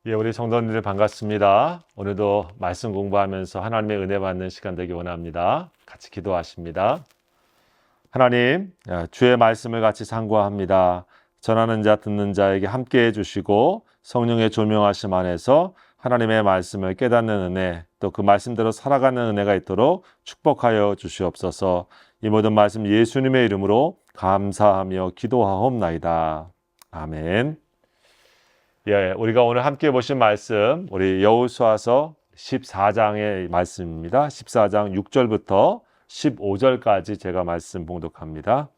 예, 우리 성도님들 반갑습니다. 오늘도 말씀 공부하면서 하나님의 은혜 받는 시간 되기 원합니다. 같이 기도하십니다. 하나님, 주의 말씀을 같이 상고합니다. 전하는 자, 듣는 자에게 함께 해주시고 성령의 조명하심 안에서 하나님의 말씀을 깨닫는 은혜, 또 그 말씀대로 살아가는 은혜가 있도록 축복하여 주시옵소서. 이 모든 말씀 예수님의 이름으로 감사하며 기도하옵나이다. 아멘. 예, 우리가 오늘 함께 보신 말씀, 우리 여호수아서 14장의 말씀입니다. 14장 6절부터 15절까지 제가 말씀 봉독합니다.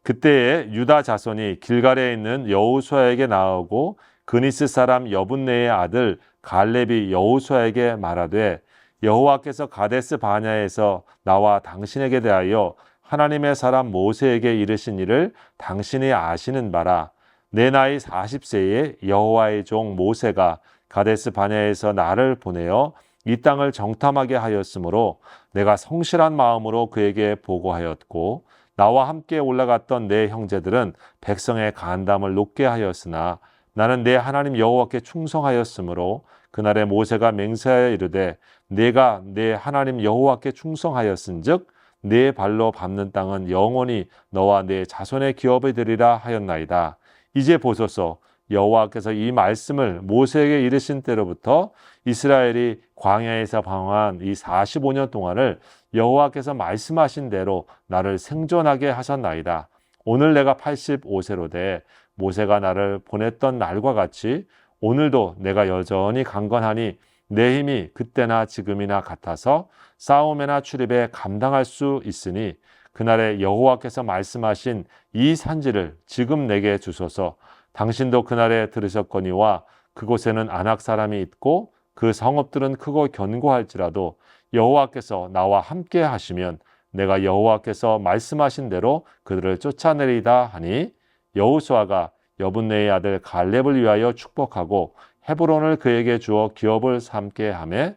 그때에 유다 자손이 길갈에 있는 여호수아에게 나오고 그니스 사람 여분네의 아들 갈렙이 여호수아에게 말하되 여호와께서 가데스 바냐에서 나와 당신에게 대하여 하나님의 사람 모세에게 이르신 일을 당신이 아시는 바라. 내 나이 40세에 여호와의 종 모세가 가데스 바냐에서 나를 보내어 이 땅을 정탐하게 하였으므로 내가 성실한 마음으로 그에게 보고하였고 나와 함께 올라갔던 내 형제들은 백성의 간담을 높게 하였으나 나는 내 하나님 여호와께 충성하였으므로 그날에 모세가 맹세하여 이르되 내가 내 하나님 여호와께 충성하였은즉 내 발로 밟는 땅은 영원히 너와 내 자손의 기업이 되리라 하였나이다. 이제 보소서 여호와께서 이 말씀을 모세에게 이르신 때로부터 이스라엘이 광야에서 방황한 이 45년 동안을 여호와께서 말씀하신 대로 나를 생존하게 하셨나이다. 오늘 내가 85세로 돼 모세가 나를 보냈던 날과 같이 오늘도 내가 여전히 강건하니 내 힘이 그때나 지금이나 같아서 싸움에나 출입에 감당할 수 있으니 그날에 여호와께서 말씀하신 이 산지를 지금 내게 주소서. 당신도 그날에 들으셨거니와 그곳에는 아낙 사람이 있고 그 성읍들은 크고 견고할지라도 여호와께서 나와 함께 하시면 내가 여호와께서 말씀하신 대로 그들을 쫓아내리다 하니 여호수아가 여분네의 아들 갈렙을 위하여 축복하고 헤브론을 그에게 주어 기업을 삼게 하매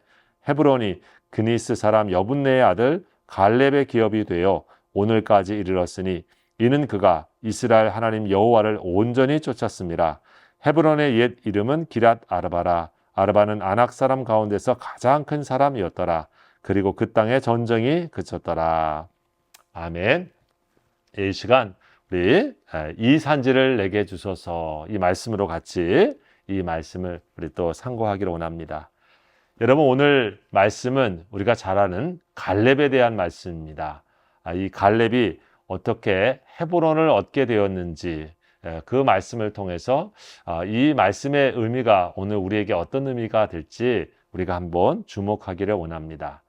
헤브론이 그니스 사람 여분네의 아들 갈렙의 기업이 되어 오늘까지 이르렀으니 이는 그가 이스라엘 하나님 여호와를 온전히 쫓았습니다. 헤브론의 옛 이름은 기랏 아르바라. 아르바는 아낙 사람 가운데서 가장 큰 사람이었더라. 그리고 그 땅의 전쟁이 그쳤더라. 아멘. 이 시간 우리 이 산지를 내게 주소서 이 말씀으로 같이 이 말씀을 우리 또 상고하기를 원합니다. 여러분 오늘 말씀은 우리가 잘 아는 갈렙에 대한 말씀입니다. 이 갈렙이 어떻게 헤브론을 얻게 되었는지 그 말씀을 통해서 이 말씀의 의미가 오늘 우리에게 어떤 의미가 될지 우리가 한번 주목하기를 원합니다.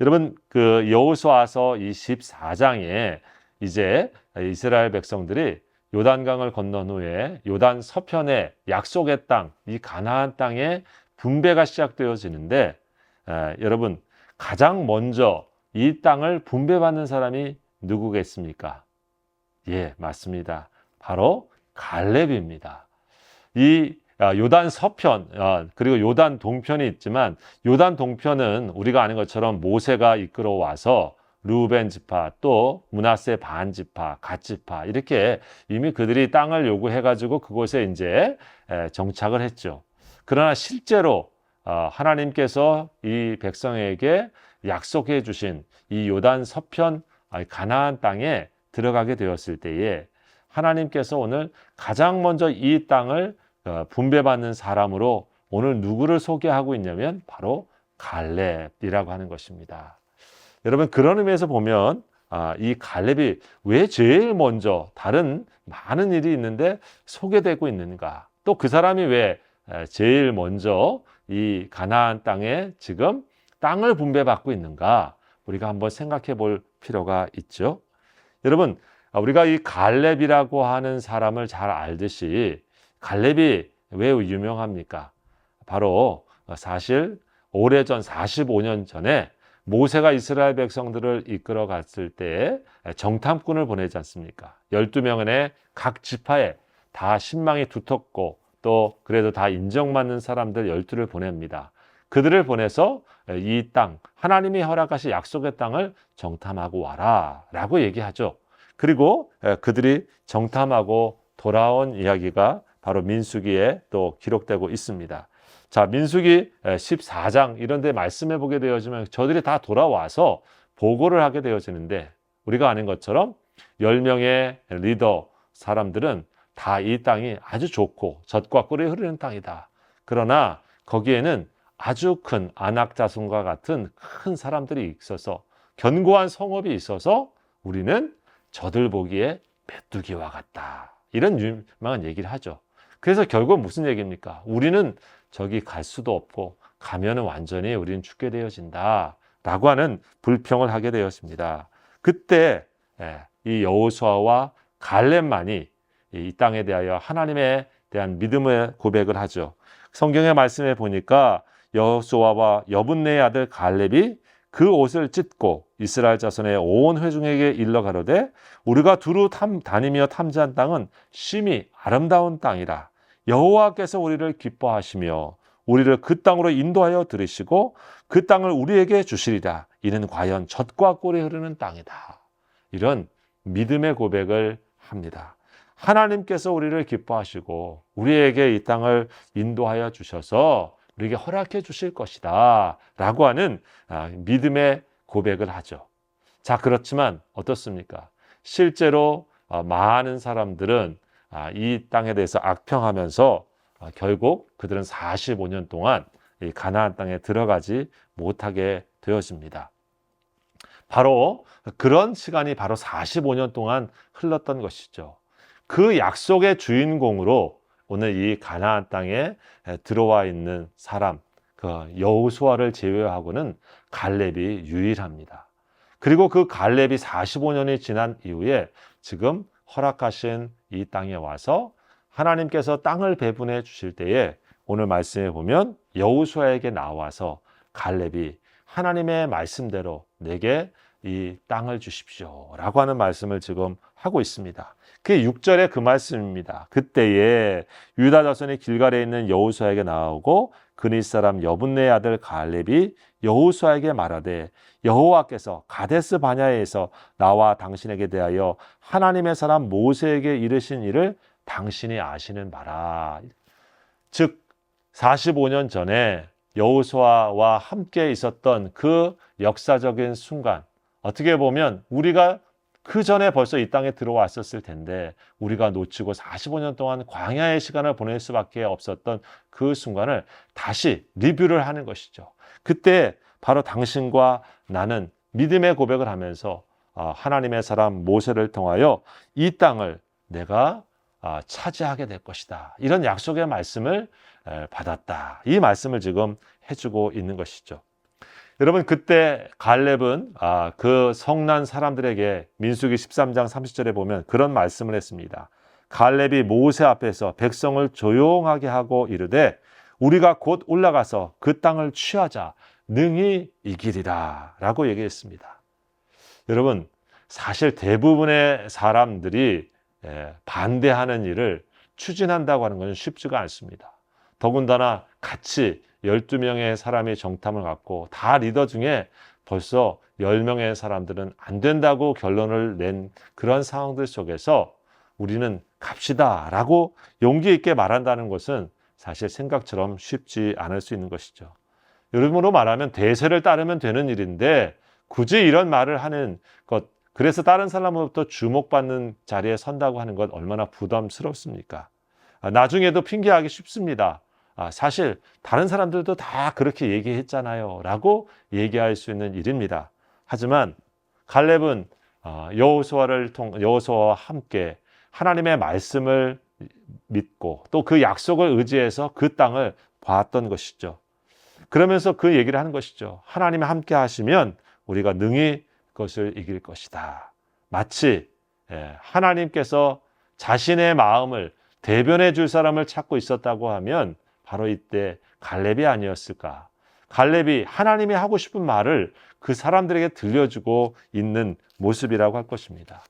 여러분 그 여호수아서 이 14장에 이제 이스라엘 백성들이 요단강을 건넌 후에 요단 서편의 약속의 땅, 이 가나안 땅에 분배가 시작되어지는데 여러분 가장 먼저 이 땅을 분배받는 사람이 누구겠습니까? 예, 맞습니다. 바로 갈렙입니다. 이 요단 서편 그리고 요단 동편이 있지만 요단 동편은 우리가 아는 것처럼 모세가 이끌어 와서 르우벤 지파 또 므낫세 반 지파, 갓 지파 이렇게 이미 그들이 땅을 요구해가지고 그곳에 이제 정착을 했죠. 그러나 실제로 하나님께서 이 백성에게 약속해 주신 이 요단 서편 가나안 땅에 들어가게 되었을 때에 하나님께서 오늘 가장 먼저 이 땅을 분배받는 사람으로 오늘 누구를 소개하고 있냐면 바로 갈렙이라고 하는 것입니다. 여러분 그런 의미에서 보면 이 갈렙이 왜 제일 먼저 다른 많은 일이 있는데 소개되고 있는가? 또 그 사람이 왜 제일 먼저 이 가나안 땅에 지금 땅을 분배받고 있는가? 우리가 한번 생각해 볼 필요가 있죠. 여러분 우리가 이 갈렙이라고 하는 사람을 잘 알듯이 갈렙이 왜 유명합니까? 바로 사실 오래전 45년 전에 모세가 이스라엘 백성들을 이끌어 갔을 때 정탐꾼을 보내지 않습니까? 12명의 각 지파에 다 신망이 두텁고 또 그래도 다 인정받는 사람들 12를 보냅니다. 그들을 보내서 이 땅, 하나님이 허락하신 약속의 땅을 정탐하고 와라 라고 얘기하죠. 그리고 그들이 정탐하고 돌아온 이야기가 바로 민수기에 또 기록되고 있습니다. 자, 민수기 14장 이런 데 말씀해 보게 되어지면 저들이 다 돌아와서 보고를 하게 되어지는데 우리가 아는 것처럼 10명의 리더 사람들은 다 이 땅이 아주 좋고 젖과 꿀이 흐르는 땅이다. 그러나 거기에는 아주 큰 아낙 자손과 같은 큰 사람들이 있어서 견고한 성읍이 있어서 우리는 저들 보기에 메뚜기와 같다. 이런 유명한 얘기를 하죠. 그래서 결국 무슨 얘기입니까? 우리는 저기 갈 수도 없고 가면은 완전히 우리는 죽게 되어진다. 라고 하는 불평을 하게 되었습니다. 그때 이 여호수아와 갈렙만이 이 땅에 대하여 하나님에 대한 믿음의 고백을 하죠. 성경의 말씀에 보니까 여호수아와 여분네의 아들 갈렙이 그 옷을 찢고 이스라엘 자손의 온 회중에게 일러 가로되 우리가 두루 다니며 탐지한 땅은 심히 아름다운 땅이라. 여호와께서 우리를 기뻐하시며 우리를 그 땅으로 인도하여 들으시고 그 땅을 우리에게 주시리라. 이는 과연 젖과 꿀이 흐르는 땅이다. 이런 믿음의 고백을 합니다. 하나님께서 우리를 기뻐하시고 우리에게 이 땅을 인도하여 주셔서 우리에게 허락해 주실 것이다 라고 하는 믿음의 고백을 하죠. 자, 그렇지만 어떻습니까? 실제로 많은 사람들은 이 땅에 대해서 악평하면서 결국 그들은 45년 동안 이 가나안 땅에 들어가지 못하게 되어집니다. 바로 그런 시간이 바로 45년 동안 흘렀던 것이죠. 그 약속의 주인공으로 오늘 이 가나안 땅에 들어와 있는 사람, 그 여호수아를 제외하고는 갈렙이 유일합니다. 그리고 그 갈렙이 45년이 지난 이후에 지금 허락하신 이 땅에 와서 하나님께서 땅을 배분해 주실 때에 오늘 말씀에 보면 여호수아에게 나와서 갈렙이 하나님의 말씀대로 내게 이 땅을 주십시오 라고 하는 말씀을 지금 하고 있습니다. 그게 6절의 그 말씀입니다. 그때에 유다 자손이 길갈에 있는 여호수아에게 나오고 그닛 사람 여분네의 아들 갈렙이 여호수아에게 말하되 여호와께서 가데스 바냐에서 나와 당신에게 대하여 하나님의 사람 모세에게 이르신 일을 당신이 아시는 바라. 즉 45년 전에 여호수아와 함께 있었던 그 역사적인 순간, 어떻게 보면 우리가 그 전에 벌써 이 땅에 들어왔었을 텐데 우리가 놓치고 45년 동안 광야의 시간을 보낼 수밖에 없었던 그 순간을 다시 리뷰를 하는 것이죠. 그때 바로 당신과 나는 믿음의 고백을 하면서 하나님의 사람 모세를 통하여 이 땅을 내가 차지하게 될 것이다. 이런 약속의 말씀을 받았다. 이 말씀을 지금 해주고 있는 것이죠. 여러분, 그때 갈렙은 그 성난 사람들에게 민수기 13장 30절에 보면 그런 말씀을 했습니다. 갈렙이 모세 앞에서 백성을 조용하게 하고 이르되 우리가 곧 올라가서 그 땅을 취하자 능히 이기리라 라고 얘기했습니다. 여러분, 사실 대부분의 사람들이 반대하는 일을 추진한다고 하는 것은 쉽지가 않습니다. 더군다나 같이 12명의 사람이 정탐을 갖고 다 리더 중에 벌써 10명의 사람들은 안 된다고 결론을 낸 그런 상황들 속에서 우리는 갑시다 라고 용기 있게 말한다는 것은 사실 생각처럼 쉽지 않을 수 있는 것이죠. 여러분으로 말하면 대세를 따르면 되는 일인데 굳이 이런 말을 하는 것, 그래서 다른 사람으로부터 주목받는 자리에 선다고 하는 것 얼마나 부담스럽습니까? 나중에도 핑계하기 쉽습니다. 사실 다른 사람들도 다 그렇게 얘기했잖아요 라고 얘기할 수 있는 일입니다. 하지만 갈렙은 여호수아와 함께 하나님의 말씀을 믿고 또 그 약속을 의지해서 그 땅을 봤던 것이죠. 그러면서 그 얘기를 하는 것이죠. 하나님이 함께 하시면 우리가 능히 그것을 이길 것이다. 마치 하나님께서 자신의 마음을 대변해 줄 사람을 찾고 있었다고 하면 바로 이때 갈렙이 아니었을까. 갈렙이 하나님이 하고 싶은 말을 그 사람들에게 들려주고 있는 모습이라고 할 것입니다.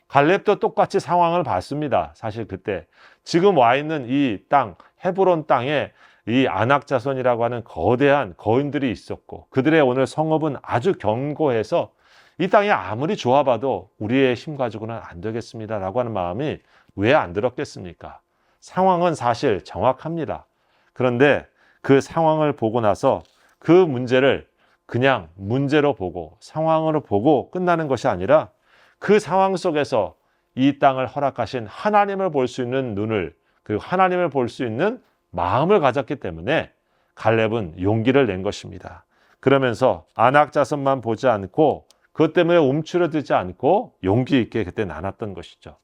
갈렙도 똑같이 상황을 봤습니다. 사실 그때 지금 와 있는 이 땅, 헤브론 땅에 이 아낙 자손이라고 하는 거대한 거인들이 있었고 그들의 오늘 성읍은 아주 견고해서 이 땅이 아무리 좋아봐도 우리의 힘 가지고는 안 되겠습니다 라고 하는 마음이 왜 안 들었겠습니까? 상황은 사실 정확합니다. 그런데 그 상황을 보고 나서 그 문제를 그냥 문제로 보고 상황으로 보고 끝나는 것이 아니라 그 상황 속에서 이 땅을 허락하신 하나님을 볼 수 있는 눈을, 그리고 하나님을 볼 수 있는 마음을 가졌기 때문에 갈렙은 용기를 낸 것입니다. 그러면서 안악자손만 보지 않고 그것 때문에 움츠러들지 않고 용기 있게 그때 나눴던 것이죠.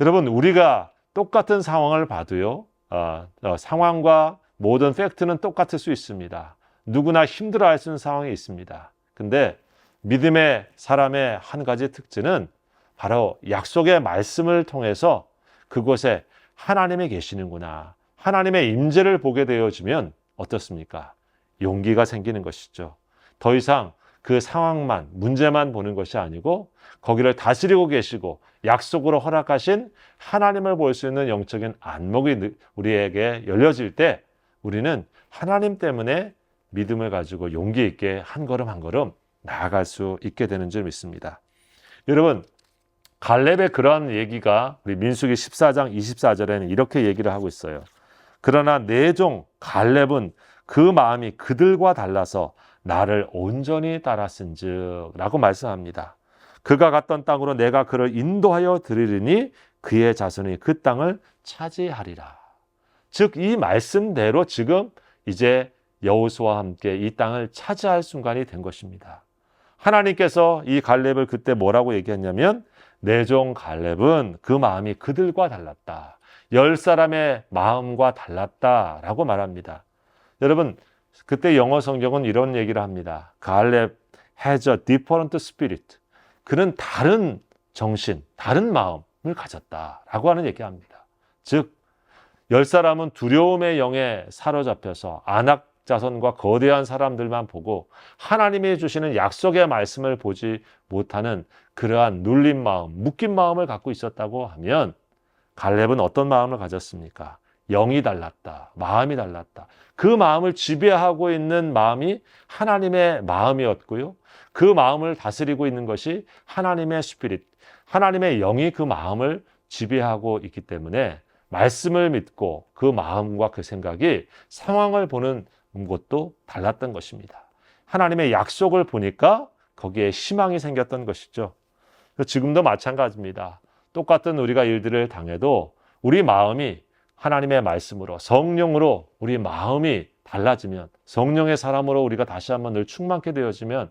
여러분, 우리가 똑같은 상황을 봐도요, 상황과 모든 팩트는 똑같을 수 있습니다. 누구나 힘들어할 수 있는 상황이 있습니다. 근데 믿음의 사람의 한 가지 특징은 바로 약속의 말씀을 통해서 그곳에 하나님이 계시는구나, 하나님의 임재를 보게 되어지면 어떻습니까? 용기가 생기는 것이죠. 더 이상 그 상황만, 문제만 보는 것이 아니고 거기를 다스리고 계시고 약속으로 허락하신 하나님을 볼 수 있는 영적인 안목이 우리에게 열려질 때 우리는 하나님 때문에 믿음을 가지고 용기 있게 한 걸음 한 걸음 나아갈 수 있게 되는 줄 믿습니다. 여러분, 갈렙의 그러한 얘기가 우리 민수기 14장 24절에는 이렇게 얘기를 하고 있어요. 그러나 내 종 갈렙은 그 마음이 그들과 달라서 나를 온전히 따랐은즉 라고 말씀합니다. 그가 갔던 땅으로 내가 그를 인도하여 드리리니 그의 자손이 그 땅을 차지하리라. 즉 이 말씀대로 지금 이제 여호수아와 함께 이 땅을 차지할 순간이 된 것입니다. 하나님께서 이 갈렙을 그때 뭐라고 얘기했냐면 내 종 갈렙은 그 마음이 그들과 달랐다. 10사람의 마음과 달랐다라고 말합니다. 여러분, 그때 영어 성경은 이런 얘기를 합니다. 갈렙 has a different spirit. 그는 다른 정신, 다른 마음을 가졌다라고 하는 얘기합니다. 즉 10사람은 두려움의 영에 사로잡혀서 안악 자손과 거대한 사람들만 보고 하나님이 주시는 약속의 말씀을 보지 못하는 그러한 눌린 마음, 묶인 마음을 갖고 있었다고 하면 갈렙은 어떤 마음을 가졌습니까? 영이 달랐다, 마음이 달랐다. 그 마음을 지배하고 있는 마음이 하나님의 마음이었고요. 그 마음을 다스리고 있는 것이 하나님의 스피릿, 하나님의 영이 그 마음을 지배하고 있기 때문에 말씀을 믿고 그 마음과 그 생각이 상황을 보는 것도 달랐던 것입니다. 하나님의 약속을 보니까 거기에 희망이 생겼던 것이죠. 지금도 마찬가지입니다. 똑같은 우리가 일들을 당해도 우리 마음이 하나님의 말씀으로, 성령으로 우리 마음이 달라지면, 성령의 사람으로 우리가 다시 한번 늘 충만케 되어지면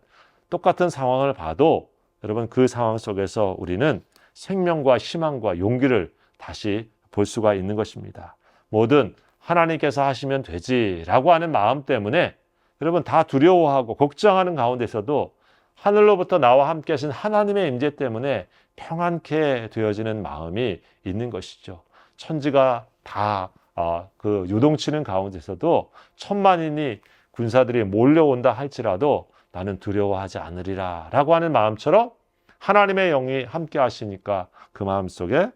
똑같은 상황을 봐도 여러분 그 상황 속에서 우리는 생명과 희망과 용기를 다시 볼 수가 있는 것입니다. 뭐든 하나님께서 하시면 되지라고 하는 마음 때문에 여러분 다 두려워하고 걱정하는 가운데서도 하늘로부터 나와 함께 하신 하나님의 임재 때문에 평안케 되어지는 마음이 있는 것이죠. 천지가 다 그 요동치는 가운데서도 천만인이 군사들이 몰려온다 할지라도 나는 두려워하지 않으리라 라고 하는 마음처럼 하나님의 영이 함께 하시니까 그 마음속에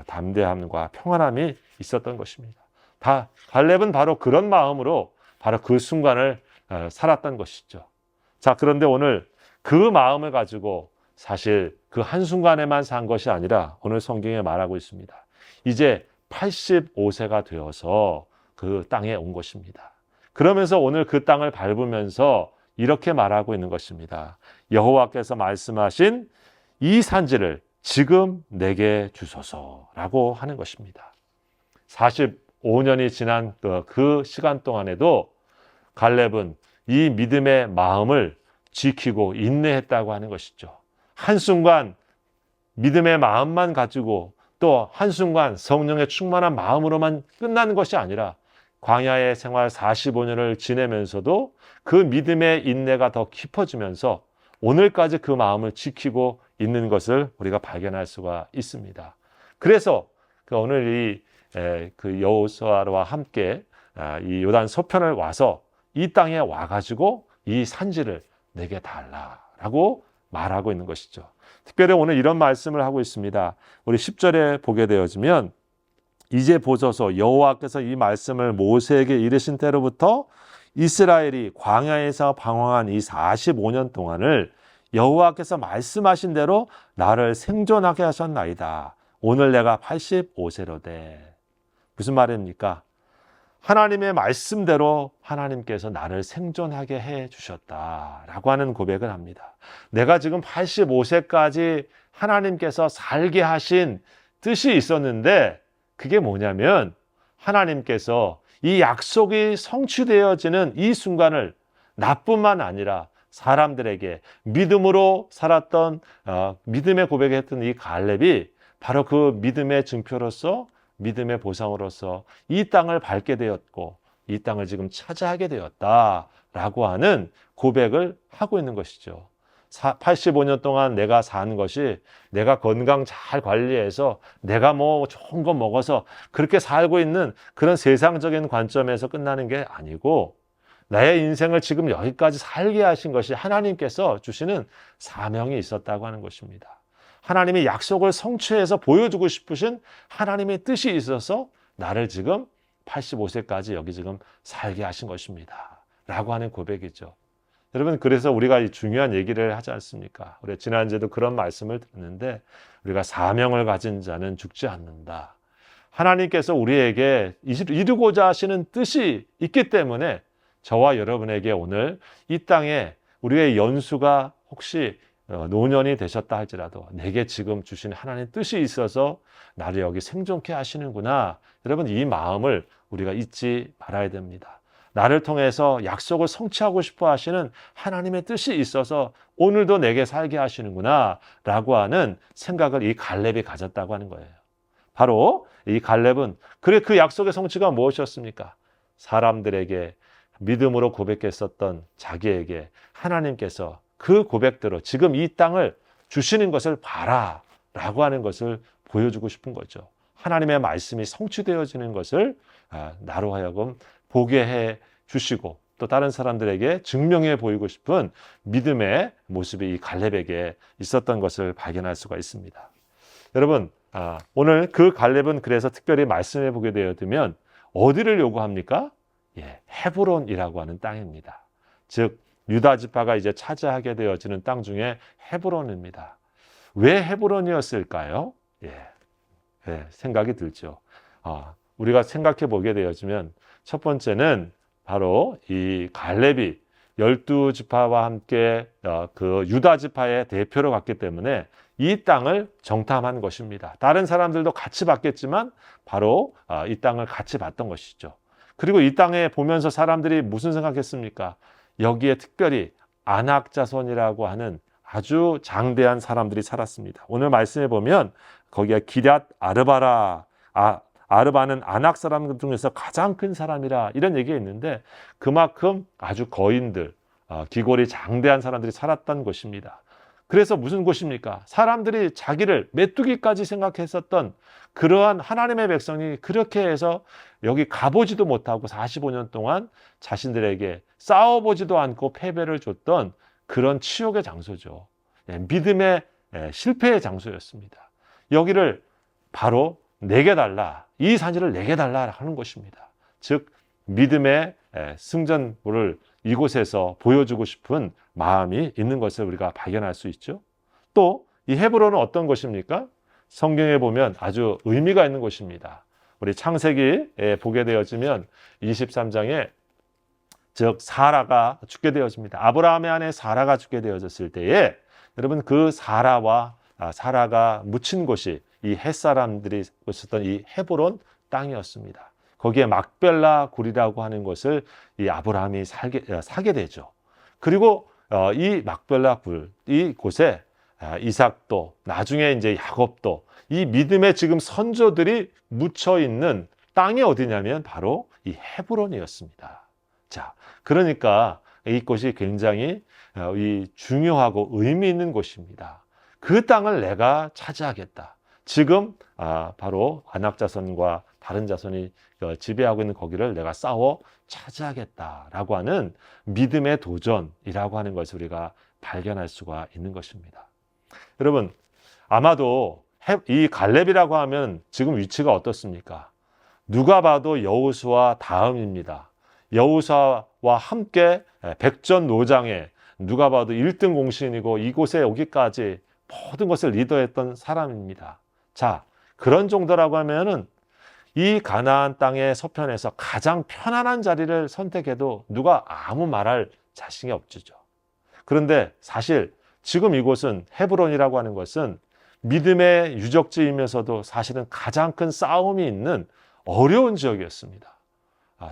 담대함과 평안함이 있었던 것입니다. 다 갈렙은 바로 그런 마음으로 바로 그 순간을 살았던 것이죠. 자, 그런데 오늘 그 마음을 가지고 사실 그 한순간에만 산 것이 아니라 오늘 성경에 말하고 있습니다. 이제 85세가 되어서 그 땅에 온 것입니다. 그러면서 오늘 그 땅을 밟으면서 이렇게 말하고 있는 것입니다. 여호와께서 말씀하신 이 산지를 지금 내게 주소서라고 하는 것입니다. 45년이 지난 그 시간 동안에도 갈렙은 이 믿음의 마음을 지키고 인내했다고 하는 것이죠. 한순간 믿음의 마음만 가지고 또 한순간 성령의 충만한 마음으로만 끝나는 것이 아니라 광야의 생활 45년을 지내면서도 그 믿음의 인내가 더 깊어지면서 오늘까지 그 마음을 지키고 있는 것을 우리가 발견할 수가 있습니다. 그래서 오늘 그 여호수아와 함께 이 요단 서편을 와서 이 땅에 와가지고 이 산지를 내게 달라라고 말하고 있는 것이죠. 특별히 오늘 이런 말씀을 하고 있습니다. 우리 10절에 보게 되어지면 이제 보소서 여호와께서 이 말씀을 모세에게 이르신 때로부터 이스라엘이 광야에서 방황한 이 45년 동안을 여호와께서 말씀하신 대로 나를 생존하게 하셨나이다. 오늘 내가 85세로되 무슨 말입니까? 하나님의 말씀대로 하나님께서 나를 생존하게 해 주셨다라고 하는 고백을 합니다. 내가 지금 85세까지 하나님께서 살게 하신 뜻이 있었는데 그게 뭐냐면 하나님께서 이 약속이 성취되어지는 이 순간을 나뿐만 아니라 사람들에게 믿음으로 살았던 믿음의 고백했던 이 갈렙이 바로 그 믿음의 증표로서 믿음의 보상으로서 이 땅을 밟게 되었고 이 땅을 지금 차지하게 되었다라고 하는 고백을 하고 있는 것이죠. 85년 동안 내가 산 것이 내가 건강 잘 관리해서 내가 뭐 좋은 거 먹어서 그렇게 살고 있는 그런 세상적인 관점에서 끝나는 게 아니고 나의 인생을 지금 여기까지 살게 하신 것이 하나님께서 주시는 사명이 있었다고 하는 것입니다. 하나님이 약속을 성취해서 보여주고 싶으신 하나님의 뜻이 있어서 나를 지금 85세까지 여기 지금 살게 하신 것입니다. 라고 하는 고백이죠. 여러분, 그래서 우리가 이 중요한 얘기를 하지 않습니까? 우리 지난주에도 그런 말씀을 드렸는데 우리가 사명을 가진 자는 죽지 않는다. 하나님께서 우리에게 이루고자 하시는 뜻이 있기 때문에 저와 여러분에게 오늘 이 땅에 우리의 연수가 혹시 노년이 되셨다 할지라도 내게 지금 주신 하나님의 뜻이 있어서 나를 여기 생존케 하시는구나. 여러분, 이 마음을 우리가 잊지 말아야 됩니다. 나를 통해서 약속을 성취하고 싶어 하시는 하나님의 뜻이 있어서 오늘도 내게 살게 하시는구나 라고 하는 생각을 이 갈렙이 가졌다고 하는 거예요. 바로 이 갈렙은 그래 그 약속의 성취가 무엇이었습니까? 사람들에게 믿음으로 고백했었던 자기에게 하나님께서 그 고백대로 지금 이 땅을 주시는 것을 봐라 라고 하는 것을 보여주고 싶은 거죠. 하나님의 말씀이 성취되어지는 것을 나로 하여금 보게 해 주시고 또 다른 사람들에게 증명해 보이고 싶은 믿음의 모습이 이 갈렙에게 있었던 것을 발견할 수가 있습니다. 여러분, 오늘 그 갈렙은 그래서 특별히 말씀해 보게 되어지면 어디를 요구합니까? 헤브론이라고 하는 땅입니다. 즉 유다 지파가 이제 차지하게 되어지는 땅 중에 헤브론입니다. 왜 헤브론이었을까요? 생각이 들죠. 우리가 생각해 보게 되어지면 첫 번째는 바로 이 갈렙이 12지파와 함께 그 유다 지파의 대표로 갔기 때문에 이 땅을 정탐한 것입니다. 다른 사람들도 같이 봤겠지만 바로 이 땅을 같이 봤던 것이죠. 그리고 이 땅에 보면서 사람들이 무슨 생각했습니까? 여기에 특별히 아낙 자손이라고 하는 아주 장대한 사람들이 살았습니다. 오늘 말씀해 보면 거기가 기럇 아르바라, 아르바는 아낙 사람 중에서 가장 큰 사람이라 이런 얘기가 있는데 그만큼 아주 거인들, 기골이 장대한 사람들이 살았던 곳입니다. 그래서 무슨 곳입니까? 사람들이 자기를 메뚜기까지 생각했었던 그러한 하나님의 백성이 그렇게 해서 여기 가보지도 못하고 45년 동안 자신들에게 싸워보지도 않고 패배를 줬던 그런 치욕의 장소죠. 믿음의 실패의 장소였습니다. 여기를 바로 내게 달라, 이 산지를 내게 달라 하는 것입니다. 즉 믿음의 승전물을 이곳에서 보여주고 싶은 마음이 있는 것을 우리가 발견할 수 있죠. 또 이 헤브론은 어떤 곳입니까? 성경에 보면 아주 의미가 있는 곳입니다. 우리 창세기에 보게 되어지면 23장에 즉 사라가 죽게 되어집니다. 아브라함의 아내 사라가 죽게 되어졌을 때에 여러분 그 사라가 묻힌 곳이 이 햇사람들이 있었던 이 헤브론 땅이었습니다. 거기에 막벨라 굴이라고 하는 것을 이 아브라함이 사게 되죠. 그리고 이 막벨라 굴, 이 곳에 이삭도 나중에 이제 야곱도 이 믿음의 지금 선조들이 묻혀 있는 땅이 어디냐면 바로 이 헤브론이었습니다. 자, 그러니까 이곳이 굉장히 중요하고 의미 있는 곳입니다. 그 땅을 내가 차지하겠다. 지금 바로 아낙 자손과 다른 자손이 지배하고 있는 거기를 내가 싸워 차지하겠다라고 하는 믿음의 도전이라고 하는 것을 우리가 발견할 수가 있는 것입니다. 여러분, 아마도 이 갈렙이라고 하면 지금 위치가 어떻습니까? 누가 봐도 여호수아 다음입니다. 여호수아와 함께 백전노장에 누가 봐도 1등 공신이고 이곳에 오기까지 모든 것을 리더했던 사람입니다. 자, 그런 정도라고 하면은 이 가나안 땅의 서편에서 가장 편안한 자리를 선택해도 누가 아무 말할 자신이 없죠. 그런데 사실 지금 이곳은 헤브론이라고 하는 것은 믿음의 유적지이면서도 사실은 가장 큰 싸움이 있는 어려운 지역이었습니다.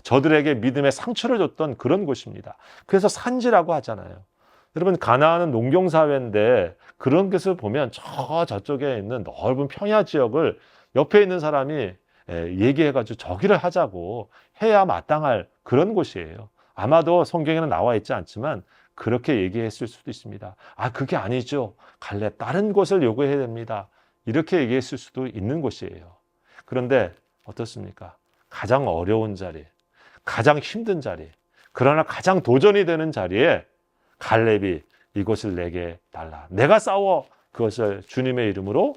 저들에게 믿음의 상처를 줬던 그런 곳입니다. 그래서 산지라고 하잖아요. 여러분, 가나안은 농경사회인데 그런 것을 보면 저쪽에 있는 넓은 평야 지역을 옆에 있는 사람이 얘기해가지고 저기를 하자고 해야 마땅할 그런 곳이에요. 아마도 성경에는 나와 있지 않지만 그렇게 얘기했을 수도 있습니다. 그게 아니죠. 갈렙 다른 곳을 요구해야 됩니다. 이렇게 얘기했을 수도 있는 곳이에요. 그런데 어떻습니까? 가장 어려운 자리, 가장 힘든 자리, 그러나 가장 도전이 되는 자리에 갈렙이 이곳을 내게 달라. 내가 싸워 그것을 주님의 이름으로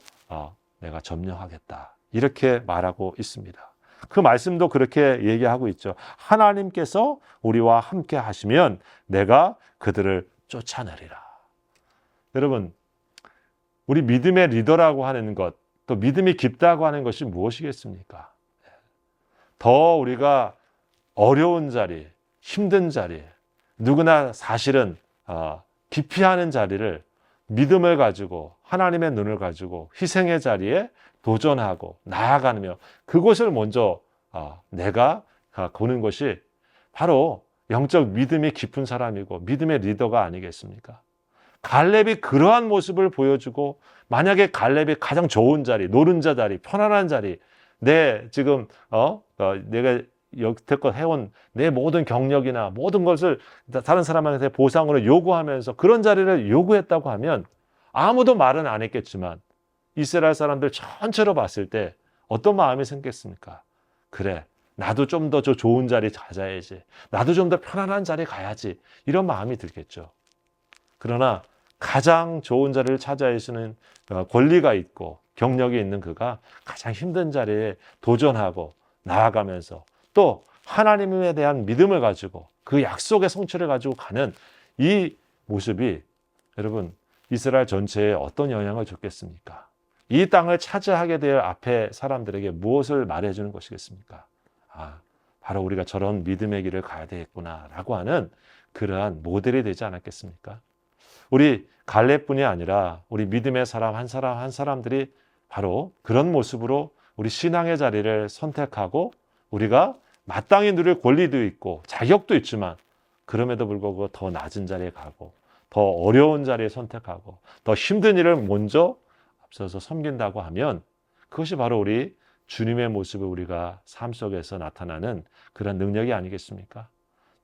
내가 점령하겠다. 이렇게 말하고 있습니다. 그 말씀도 그렇게 얘기하고 있죠. 하나님께서 우리와 함께 하시면 내가 그들을 쫓아내리라. 여러분, 우리 믿음의 리더라고 하는 것, 또 믿음이 깊다고 하는 것이 무엇이겠습니까? 더 우리가 어려운 자리, 힘든 자리, 누구나 사실은 기피하는 자리를 믿음을 가지고 하나님의 눈을 가지고 희생의 자리에 도전하고 나아가며 그곳을 먼저 내가 보는 것이 바로 영적 믿음이 깊은 사람이고 믿음의 리더가 아니겠습니까? 갈렙이 그러한 모습을 보여주고 만약에 갈렙이 가장 좋은 자리, 노른자 자리, 편안한 자리, 내 지금 내가 여태껏 해온 내 모든 경력이나 모든 것을 다른 사람한테 보상으로 요구하면서 그런 자리를 요구했다고 하면 아무도 말은 안 했겠지만 이스라엘 사람들 전체로 봤을 때 어떤 마음이 생겼습니까? 그래, 나도 좀 더 저 좋은 자리 가져야지. 나도 좀 더 편안한 자리 가야지. 이런 마음이 들겠죠. 그러나 가장 좋은 자리를 찾아야 하는 권리가 있고 경력이 있는 그가 가장 힘든 자리에 도전하고 나아가면서 또 하나님에 대한 믿음을 가지고 그 약속의 성취를 가지고 가는 이 모습이 여러분 이스라엘 전체에 어떤 영향을 줬겠습니까? 이 땅을 차지하게 될 앞에 사람들에게 무엇을 말해주는 것이겠습니까? 바로 우리가 저런 믿음의 길을 가야 되겠구나라고 하는 그러한 모델이 되지 않았겠습니까? 우리 갈렙뿐이 아니라 우리 믿음의 사람 한 사람 한 사람들이 바로 그런 모습으로 우리 신앙의 자리를 선택하고 우리가 마땅히 누릴 권리도 있고 자격도 있지만 그럼에도 불구하고 더 낮은 자리에 가고 더 어려운 자리에 선택하고 더 힘든 일을 먼저 앞서서 섬긴다고 하면 그것이 바로 우리 주님의 모습을 우리가 삶 속에서 나타나는 그런 능력이 아니겠습니까?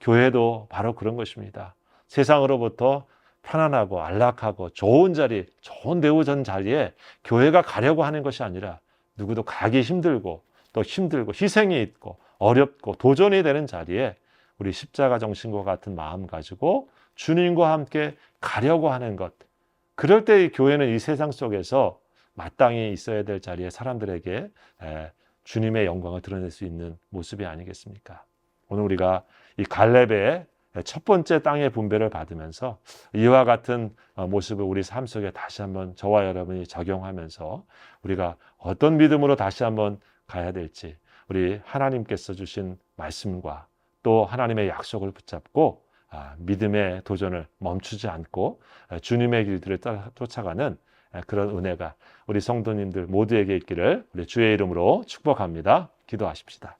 교회도 바로 그런 것입니다. 세상으로부터 편안하고 안락하고 좋은 자리, 좋은 대우전 자리에 교회가 가려고 하는 것이 아니라 누구도 가기 힘들고 또 힘들고 희생이 있고 어렵고 도전이 되는 자리에 우리 십자가 정신과 같은 마음 가지고 주님과 함께 가려고 하는 것. 그럴 때 이 교회는 이 세상 속에서 마땅히 있어야 될 자리에 사람들에게 주님의 영광을 드러낼 수 있는 모습이 아니겠습니까? 오늘 우리가 이 갈렙의 첫 번째 땅의 분배를 받으면서 이와 같은 모습을 우리 삶 속에 다시 한번 저와 여러분이 적용하면서 우리가 어떤 믿음으로 다시 한번 가야 될지 우리 하나님께서 주신 말씀과 또 하나님의 약속을 붙잡고 믿음의 도전을 멈추지 않고 주님의 길들을 쫓아가는 그런 은혜가 우리 성도님들 모두에게 있기를 우리 주의 이름으로 축복합니다. 기도하십시다.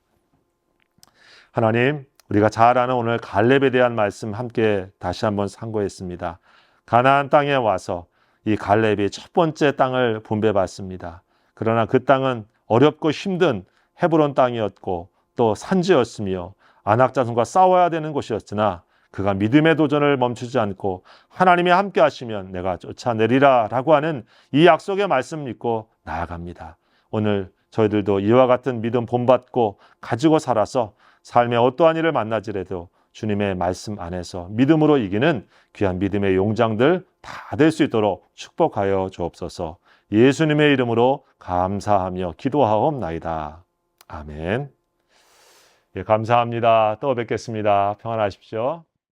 하나님, 우리가 잘 아는 오늘 갈렙에 대한 말씀 함께 다시 한번 상고했습니다. 가나안 땅에 와서 이 갈렙이 첫 번째 땅을 분배받습니다. 그러나 그 땅은 어렵고 힘든 헤브론 땅이었고 또 산지였으며 안악자손과 싸워야 되는 곳이었으나 그가 믿음의 도전을 멈추지 않고 하나님이 함께 하시면 내가 쫓아내리라 라고 하는 이 약속의 말씀 믿고 나아갑니다. 오늘 저희들도 이와 같은 믿음 본받고 가지고 살아서 삶의 어떠한 일을 만나지라도 주님의 말씀 안에서 믿음으로 이기는 귀한 믿음의 용장들 다 될 수 있도록 축복하여 주옵소서. 예수님의 이름으로 감사하며 기도하옵나이다. 아멘. 감사합니다. 또 뵙겠습니다. 평안하십시오.